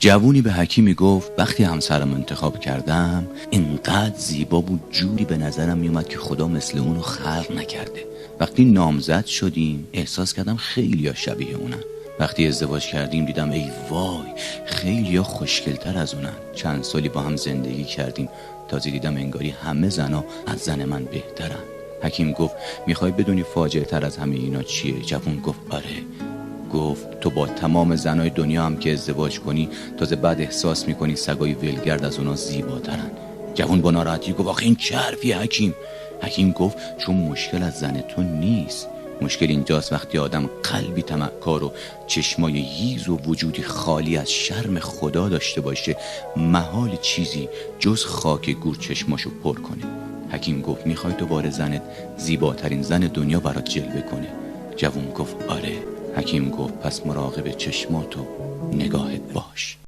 جوونی به حکیمی گفت وقتی همسرم انتخاب کردم اینقدر زیبا بود، جوری به نظرم میومد که خدا مثل اونو خلق نکرده. وقتی نامزد شدیم احساس کردم خیلیا شبیه اونن. وقتی ازدواج کردیم دیدم ای وای خیلیا خوشگلتر از اونن. چند سالی با هم زندگی کردیم، تازه دیدم انگاری همه زنا از زن من بهترن. حکیم گفت میخوای بدونی فاجعه تر از همه اینا چیه؟ جوون گفت آره. گفت تو با تمام زنای دنیا هم که ازدواج کنی تازه بعد احساس میکنی سگای ولگرد از اونا زیباترن. جوون با ناراحتی گفت آخه این چه حرفیه حکیم؟ حکیم گفت چون مشکل از زن تو نیست، مشکل اینجاست وقتی آدم قلبی طمعکار و چشمای هیز و وجودی خالی از شرم خدا داشته باشه محال چیزی جز خاک گور چشماشو پر کنه. حکیم گفت میخوای دوباره زنت زیباترین زن دنیا برات جلوه کنه؟ جوون گفت آره. حکیم گفت پس مراقب چشمات و نگاهت باش.